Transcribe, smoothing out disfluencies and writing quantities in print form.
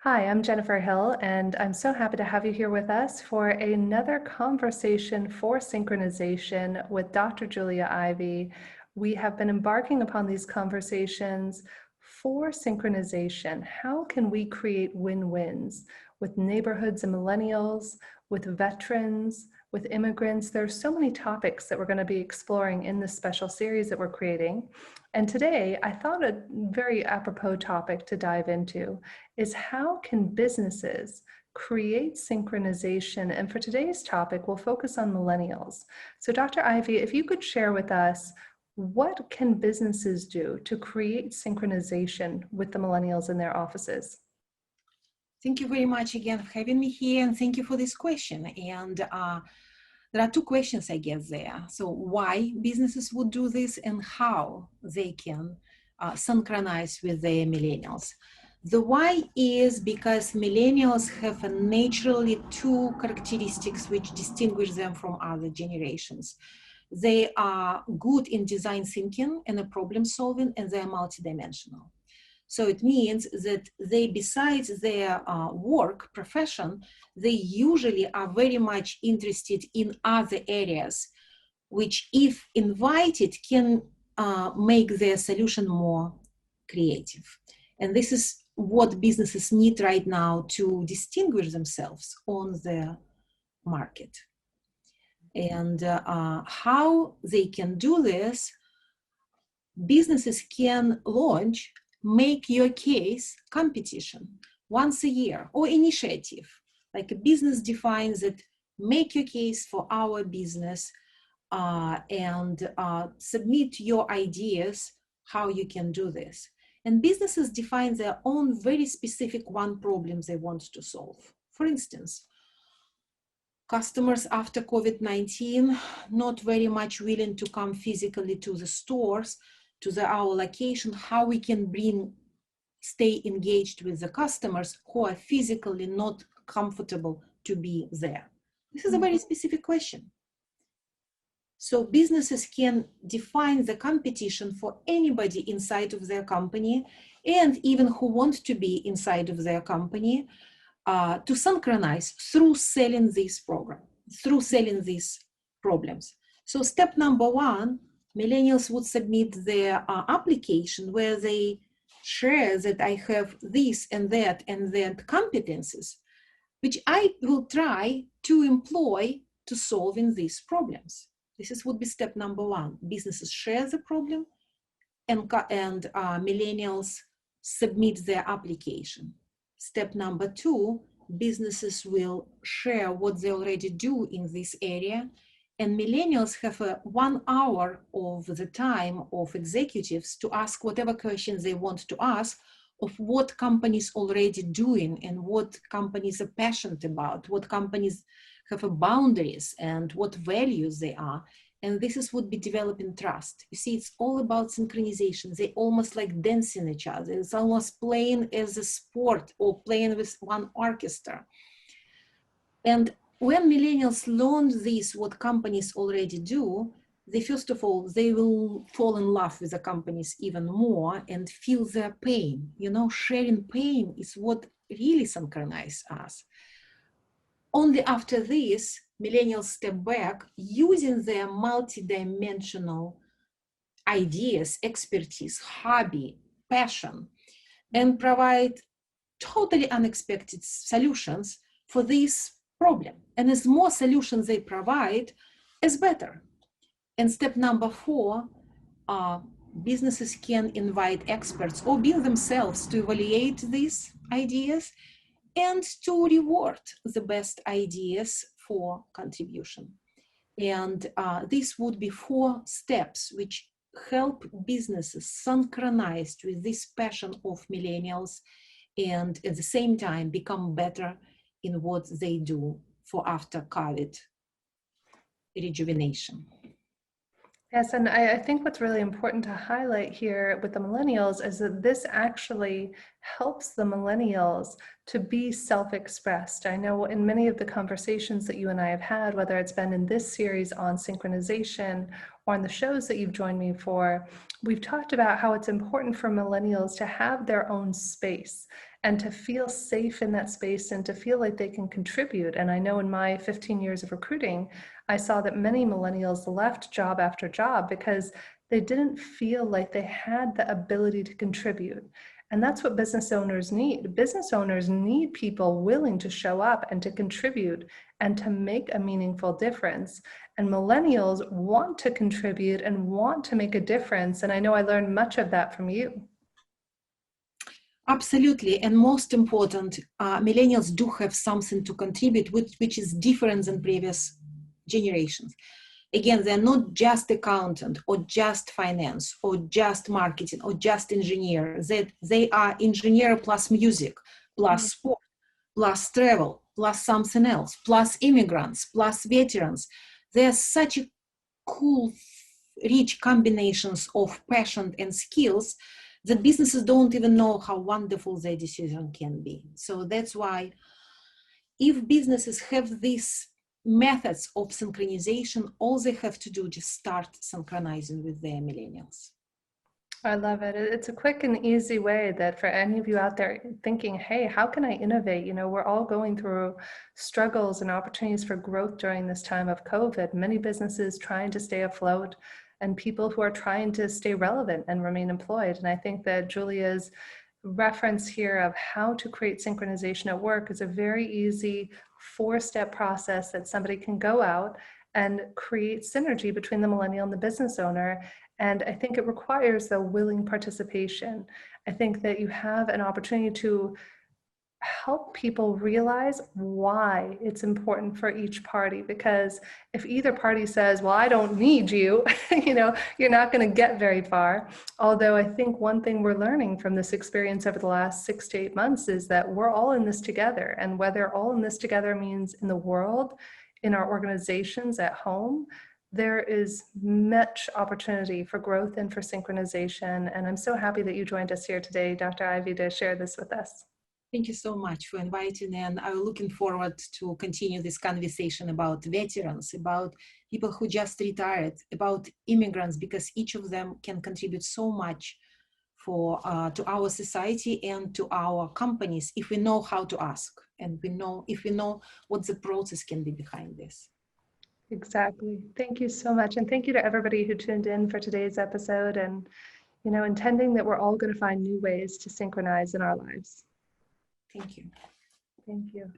Hi, I'm Jennifer Hill, and I'm so happy to have you here with us for another conversation for synchronization with Dr. Julia Ivy. We have been embarking upon these conversations for synchronization. How can we create win-wins with neighborhoods and millennials, with veterans, with immigrants? There are so many topics that we're going to be exploring in this special series that we're creating. And today, I thought a very apropos topic to dive into is how can businesses create synchronization? And for today's topic, we'll focus on millennials. So Dr. Ivy, if you could share with us, what can businesses do to create synchronization with the millennials in their offices? Thank you very much again for having me here, and thank you for this question. And there are two questions, I guess, there. So why businesses would do this and how they can synchronize with the millennials. The why is because millennials have naturally two characteristics which distinguish them from other generations. They are good in design thinking and problem solving, and they are multidimensional. So it means that they, besides their work profession, they usually are very much interested in other areas, which if invited can make their solution more creative. And this is what businesses need right now to distinguish themselves on the market. And how they can do this, businesses can launch make your case competition once a year or initiative. Like a business defines that make your case for our business and submit your ideas how you can do this. And businesses define their own very specific one problem they want to solve. For instance, customers after COVID-19 not very much willing to come physically to the stores, to our location, how we can stay engaged with the customers who are physically not comfortable to be there. This is a very specific question. So businesses can define the competition for anybody inside of their company and even who want to be inside of their company to synchronize through selling this program, through selling these problems. So step number one, millennials would submit their application where they share that I have this and that competencies, which I will try to employ to solving these problems. This would be step number one. Businesses share the problem and millennials submit their application. Step number two, businesses will share what they already do in this area, and millennials have 1 hour of the time of executives to ask whatever questions they want to ask of what companies already doing and what companies are passionate about, what companies have boundaries and what values they are. And this would be developing trust. You see, it's all about synchronization. They almost like dancing each other. It's almost playing as a sport or playing with one orchestra. And when millennials learn this, what companies already do, they first of all, they will fall in love with the companies even more and feel their pain. You know, sharing pain is what really synchronizes us. Only after this, millennials step back using their multidimensional ideas, expertise, hobby, passion, and provide totally unexpected solutions for this problem. And as more solutions they provide, as better. And step number four, businesses can invite experts or build themselves to evaluate these ideas and to reward the best ideas for contribution. And this would be 4 steps which help businesses synchronized with this passion of millennials and at the same time become better in what they do for after COVID rejuvenation. Yes, and I think what's really important to highlight here with the millennials is that this actually helps the millennials to be self-expressed. I know in many of the conversations that you and I have had, whether it's been in this series on synchronization or on the shows that you've joined me for, we've talked about how it's important for millennials to have their own space and to feel safe in that space and to feel like they can contribute. And I know in my 15 years of recruiting, I saw that many millennials left job after job because they didn't feel like they had the ability to contribute. And that's what business owners need. Business owners need people willing to show up and to contribute and to make a meaningful difference. And millennials want to contribute and want to make a difference. And I know I learned much of that from you. Absolutely. And most important, millennials do have something to contribute, which is different than previous generations. Again, they're not just accountant or just finance or just marketing or just engineer. They are engineer plus music, plus sport, plus travel, plus something else, plus immigrants, plus veterans. There's such a cool, rich combinations of passion and skills that businesses don't even know how wonderful their decision can be. So that's why if businesses have these methods of synchronization, all they have to do is just start synchronizing with their millennials. I love it. It's a quick and easy way that for any of you out there thinking, hey, how can I innovate? You know, we're all going through struggles and opportunities for growth during this time of COVID. Many businesses trying to stay afloat and people who are trying to stay relevant and remain employed. And I think that Julia's reference here of how to create synchronization at work is a very easy 4-step process that somebody can go out and create synergy between the millennial and the business owner. And I think it requires the willing participation. I think that you have an opportunity to help people realize why it's important for each party, because if either party says, well, I don't need you, you know, you're not going to get very far. Although I think one thing we're learning from this experience over the last 6 to 8 months is that we're all in this together. And whether all in this together means in the world, in our organizations, at home, there is much opportunity for growth and for synchronization. And I'm so happy that you joined us here today, Dr. Ivy, to share this with us. Thank you so much for inviting, and I'm looking forward to continue this conversation about veterans, about people who just retired, about immigrants, because each of them can contribute so much for to our society and to our companies if we know how to ask, and if we know what the process can be behind this. Exactly. Thank you so much. And thank you to everybody who tuned in for today's episode, and, you know, intending that we're all going to find new ways to synchronize in our lives. Thank you. Thank you.